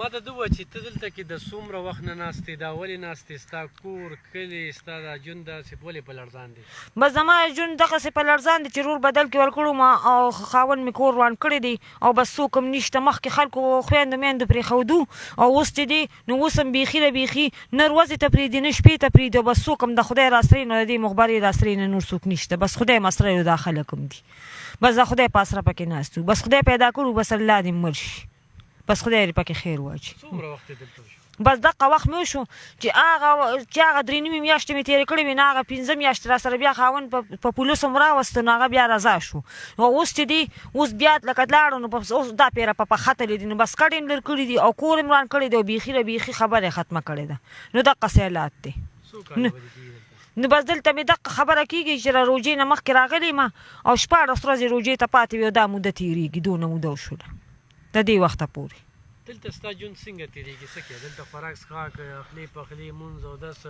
ما ته ده ووایه چې ته دلته کې د څومره وخت نه ناست یې، دا ولې ناست یې؟ ستا کور کلي ستا دا ژوند داسې ولې په لړزان دی؟ بس زما ژوند دغسې په لړزان دی چې رور بدل کې ورکړو ما او خاوند مې کور روان کړی دی او بس څوک هم نشته. مخکې خلکو خویندو میندو پرېښودو او اوس چې دی نو اوس هم بیخي له بیخي نه ورځې ته پرېږدي نه شپې ته پرېږدي او بس څوک هم د خدای راسرې نو د دې مخبرې راسرې نه نور څوک نشته. بس خدای مسرې دا خلک هم دي، بس د خدای په اسره پکې ناست وو. بس خدای پیدا کړو، بس الله دې مړ شي، بس خدای دې پکې خیر واچي. څومره وخت یې دلته وشو؟ بس دغه وخت مې وشو چې هغه 3 میاشتې مې تېرې کړې وې نو هغه 5 میاشتې را سره بیا خاوند په پولیسو م راوسته نو هغه بیا رضا شو. نو اوس چې دی اوس بیا لکه لاړو نو اوس دا پیره په ختلې دي نو بس کډې م لرې کړي دي او کور یې م وران کړی دی او بیخي له بیخي خبره یې ختمه کړې ده. نو دغسې حالات دی. نو بس دلته مې دغه خبره کېږي چې روژې نه مخکې راغلی یم او 14 ورځې روژې ته پاتې وي او دا موده تېرېږي، دونه موده وشوله د دې وخته پورې. دلته ستا ژوند څنګه تېرېږي؟ څه کوې دلته؟ خوراک څښاک، اخلي پخلي، مونځ اودس؟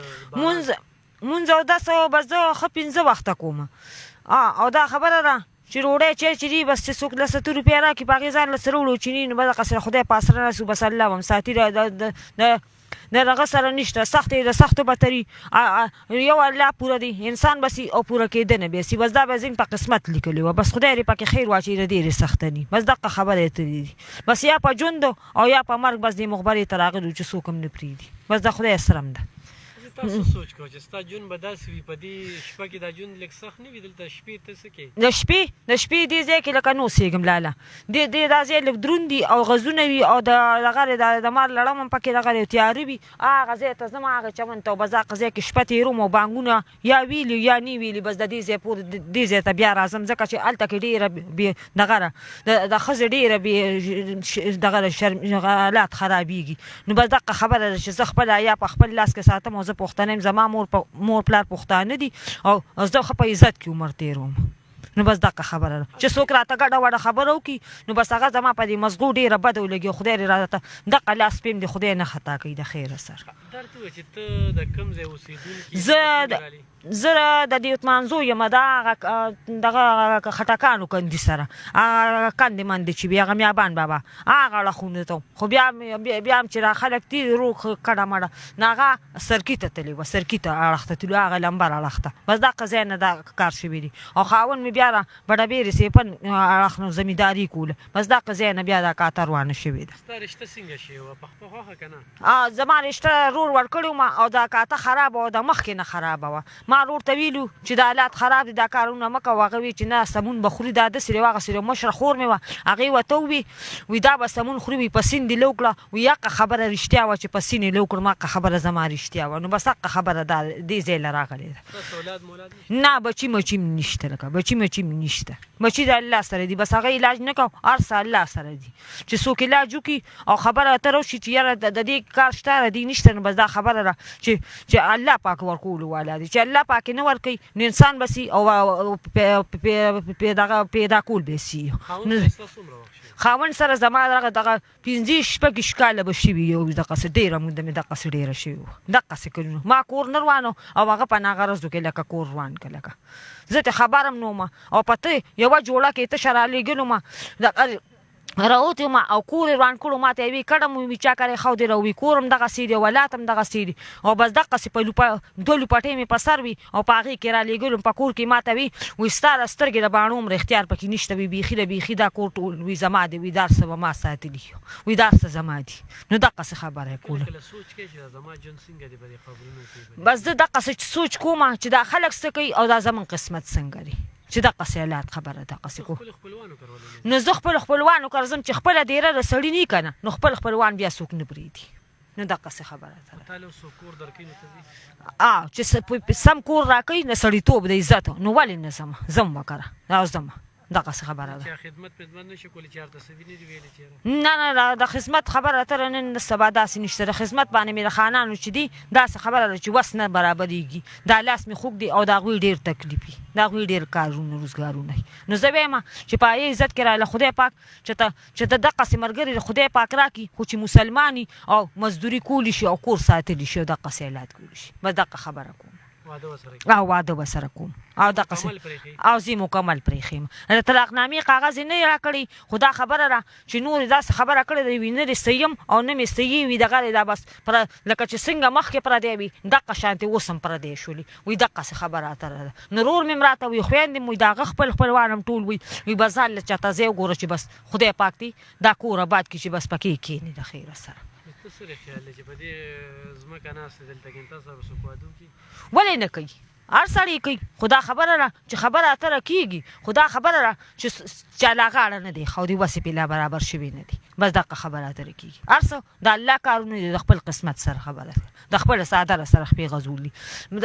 مونځ اودس بس زه ښه 15 وخته کوم او دا خبره ده چې روډۍ چیر چې دي بس چې څوک 200 روپۍ راکړي په هغې ځان له سره وړو چیني نو بس دغسې خدای په اسره راسو بس الله به هم ساتي. د هغه سره نشته، سخت د سختو بتري یو الله پوره دی، انسان بسي او پوره کېده نه بیا سي، بس دا به زین په قسمت لیکلی وه، بس خدای دې پکې خیر واچوي د ډېرې سخته ني. بس دغه خبره یې تللي دي، بس یا په ژوند او یا په مرګ بس دې مخبرې ته راغلي چې څوک هم نه پرېږدي، بس د خدای سرم ده. تاسو سوچ کوئ چې ستا ژوند به داسې وي په دې شپه کې دا ژوند لږ سخت نه وي؟ دلته شپې ته څه کوې؟ د شپې دې ځای کې لکه نو اوسېږم لاله، دې دا ځای لږ دروند دي او غزونه وي او دغه د مار لړم هم پکې دغه تیاره وي. هغه ځای ته ځم هغه چمن ته او بس هغه ځای کې شپه تېروم او بانګونه یا ویلي یا نه ویلي بس د دې ځای پورې دې ځای ته بیا راځم ځکه چې هلته کې ډېره دغه د ښځې ډېره دغه حالات خرابېږي. نو بس دغه خبره ده چې زه خپله یا په خپل لاس کې ساتم او زه پښتنه یم، زما مور پلار پښتانه دي او زه ښه په عزت کې عمر تېروم. نو بس دغه خبره ده چې څوک راته ګډه وډه خبره وکړي نو بس هغه زما په دې مزغو ډېره بده ولګي او خدای دې راته دغه لاس پیم دې خدای نه خطا کوي د خیره سره. دا ته ووایه چې ته د کوم ځای اوسېدونکي؟ زه د دې اتمانزو یم د هغه دغه خټکانو کندي سره هغه کندې مندې چې وي هغه میابان بابا هغه اړخونو ته خو بیا هم چې را خلک تېر روغ کډه مډه نو هغه سرکي ته تللي وه، سرکي ته اړخ ته تللو هغه لمبر اړخ ته، بس دغه ځای نه دا کار شوي دي او خاوند مې بیا را بډبېرې سیپن اړخ نو زمینداري کوله، بس دغه ځای نه بیا دا کاته روانه شوې ده. ستا رشته څنګه شوې وه؟ په خپله خوښه که نه؟ زما رشته رور ورکړې وم او دا کاته خرابه وه، د مخکې نه خرابه وه. ما رور ته ویلو چې دا حالات خراب دي دا کارونه مه کوه، هغه وی چې نه سمون به خوري دا داسې وي هغسې مشره خور مې وه هغې ورته ووي دا به سمون خوري وي په سین دې لو کړه وي هغه خبره رښتیا وه چې په سین یې لو کړم هغه خبره زما رښتیا وه. نو بس هغه خبره دا دې ځای له راغلې ده. نه بچي مچي م نشته، لکه بچي مچي م نشته، بچي د الله سره دي، بس هغه علاج نه کوو هر څه الله سره دي چې څوک علاج وکړي او خبره ته راشي چې یاره د دې کار شته دې نشته نو بس دا خبره ده چې الله پاک ورکولو والا دي، چې الله پاک نه ورکوي نو انسان بسي او پیدا کول به سي. خاوند سره زما دغه 15-16 کاله به شوي یو دغسې ډېره موده مې دغسې ډېره شوې وه دغسې کلونه ما کور نه روانو او هغه په ناغرضو کې لکه کور روان که لکه زه ته خبر هم نه وم او په ته یوه جوړه کې تشه رالېږلو ما راوتې وم او کور یې روان کړو ما ته یې وی کډه مو وي چا کری خودې راوي کور هم دغسې دی ولات هم دغسې دي او بس دغسې په دوه لوپټۍ مې په سر وي او په هغې کې رالېږلو په کور کې ما ته وي ستا د سترګې د باڼو عمر اختیار پکې نشته وي بیخي له بیخي دا کور ټول وي زما دی وي دا هر څه به ما ساتلي وي دا هر څه زما دي. نو دغسې خبره یې کوله. بس زه دغسې سوچ کوم چې دا خلک څه کوي او دا زمون قسمت څنګه دی چې دغسې حالات خبره دغسې کو. نو زه خپل خپلوانو کره ځم چې خپله ډېره د سړي نه که نه نو خپل خپلوان بیا څوک نه پرېږدي. نو دغسې خبره ده چې سم کور راکوي نه سړیتوب د عزت نو ولې نه ځم ځم وکړه او ځم دغسې خبره ده. نه د خدمت خبره اتره نن سبا داسې نشته، د خدمت باندې مې د خانانو چې دي داسې خبره ده چې وس نه برابرېږي دا لاس مې خوږ دي او د هغوی ډېر تکلیف وي د هغوی ډېر کارونه روزګارونه وي. نو زه وایم چې په هغې عزت کې راله خدای پاک چې ته دغسې ملګري خدای پاک راکړي خو چې مسلمان او مزدوري کولی شي او کور ساتلی شي او دغسې حالات کولی شي بس دغه خبره کوم. او واده به سره کوم او دقسې او زه مکمل پرېښیم د طلاقنامې کاغذ یې نه راکړی خو دا خبره ده چې نور داسې خبره کړې ده وي نه دې صحیم او نه مې صحیح وي دغه دی دا بس لکه چې څنګه مخکې پردی وي دقه شانتې اوس هم پردی شولي وایي دقسې خبره اتره ده نورور مې راته وایي خویندې مې وایي د هغه خپلوان هم ټول وایي بس ځان له چاته ځای وګوره چې بس خدای پاک دی دا کور آباد کړي چې بس پکې کښېني د خیره سره ته څه خیال دی چې په دې ځمکه ناسته دلته کې تاسو سره څوک واده وکړي ولې نه کوي هر سړی کوي خو دا خبره ده چې خبره اتره کېږي خو دا خبره ده چې چا لا غاړه نه دی خو د وسې پې لا برابر شوي نه دي بس دغه خبره اتره کېږي هر څه د الله کارونه دي د خپل قسمت سره خبره د خپل سادره سره خپې غزول دي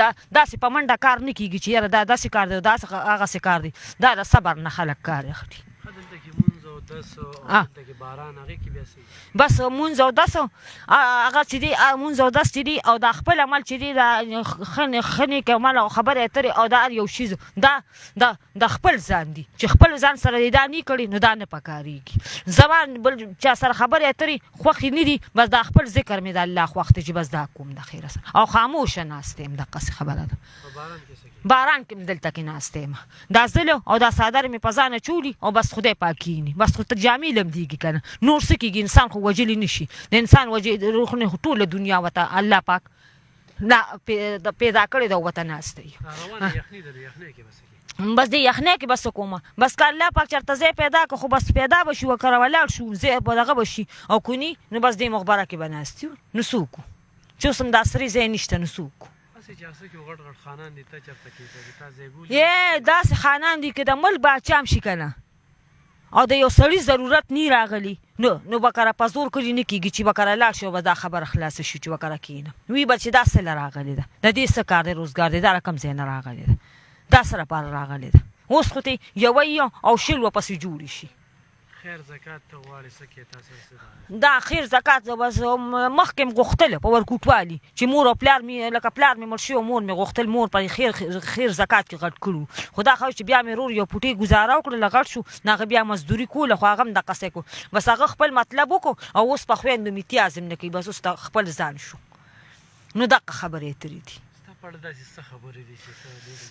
دا داسې په منډه کار نه کېږي چې یاره دا داسې کار دی داسې هغسې کار دی دا د صبر نه خلک کار اخلي بس مونځ او دس هغه چې دی مونځ او دس چې دی او دا خپل عمل چې دی دا ښه نیک عمل او خبرې اترې او دا هر یو شیز دا د خپل ځان دی چې خپل ځان سره دی دا نه کړي نو دا نه پکارېږي زما بل چا سره خبرې اترې خوښې نه دي بس دا خپل ذکر مې د الله خوښ دی چې بس دا کوم د خیره سره او خاموشه ناست یم دقسې خبره ده باران کې مې دلته کې ناسته یم دا زله او دا څادر مې په ځانه چولي او بس خدای پاک کښېني بس خو ته جامې لمدېږي که نه نور څه کېږي انسان خو وجلی نه شي د انسان روح نه خو ټوله دنیا ورته الله پاک پیدا کړې ده او ورته ناسته وي بس دې یخنۍ کې بس څه کومه بس که الله پاک چېرته ځای پیدا کړه خو بس پیدا به شي وکره ولاړ شو ځای به دغه به شي او کني نو بس دې مقبره کې به ناست یو نو څه وکړو چې اوس هم دا سري ځای نشته نو څه وکړو داسې خانان دي که د ملک باچا هم شي که نه او د یو سړي ضرورت نه راغلی نو به کره په زور کلي نه کېږي چې به کره لاړ شي او به دا خبره خلاصه شي چې به کره کښېنم وی به چې دا څه له راغلې ده د دې څه کار دی روزګار دی دا له کوم ځای نه راغلې ده دا څه لپاره راغلې ده اوس خو ته یوه او شل ورپسې جوړې شي خیر زکات ته غواړې څه کې تاسو دا خیر زکات بس مخکې م غوښتله په ورکوټوالي چې مور او پلار مې لکه پلار مې مړ شوی او مور مې غوښتل مور په خیر زکات کې غټ کړو خو دا خو چې بیا مې رور یو پوټۍ ګزاره وکړله غټ شو نو هغه بیا مزدوري کوله خو هغه هم دقسې کړو بس هغه خپل مطلب وکړو او اوس په خویندو امتیاز هم نه کوي بس اوس خپل ځان شو نو دقه خبرې اترې دي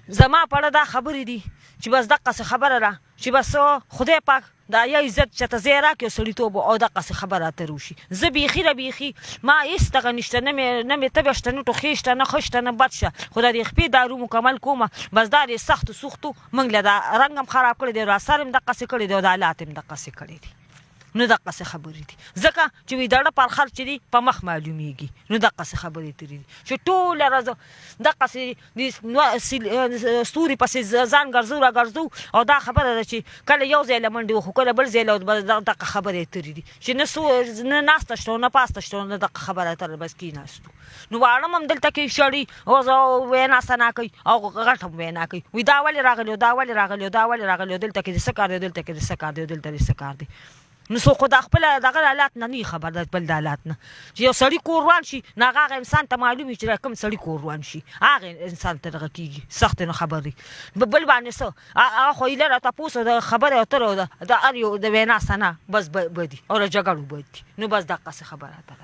زما پړه دا خبرې دي چې بس دقسې خبره ده چې بس خدای پاک دا یا عزت چېرته ځای راکړي سړیتوب او دقسې خبره اترې وشي زه بیخي رابیخي ما هېڅ دغه نشته نه مې تبه شته نه ټوخې شته نه ښه شته نه بد شه خو دا د خپې دارو مکمل کومه بس دا د سختو سختو موږ له دا رنګ هم خراب کړی دی راسر هم دقسې کړی دی او دا حالات هم دقسې کړی دي نو دقسې خبرې دي ځکه چې وي دړه پر خر چې دي په مخ معلومیږي نو دقسې خبرې ترې دي چې ټوله ورځ دقسې ستوري پسې ځان ګرځو را ګرځو او دا خبره ده چې کله یو ځای له منډې وخو کله بل ځای له دقه خبرې ترې دي چې نه ناسته شته نه پاسته شته نه دقه خبره تر بس کېناستو نو واړه هم دلته کې شړي او وینا سنا کوي او غټ هم وینا کوي وي دا ولې راغلی او دا ولې راغلی او دا ولې راغلی او دلته کې د څه کار دی دلته کې د څه کار دی دلته د څه کار دی نو څوک خو د خپل دغه حالات نه نه خبر ده بل د حالات نه چې یو سړي کور روان شي نو هغه انسان ته معلوم وي چې کوم سړي کور روان شي هغه انسان ته دغه کېږي سخت نه خبرې بل باندې څه هغه خو ایله راته پوسه د خبرې اترو د هر یو د وینا سنا بس بدي او د جګړو بدي نو بس دقسې خبره ده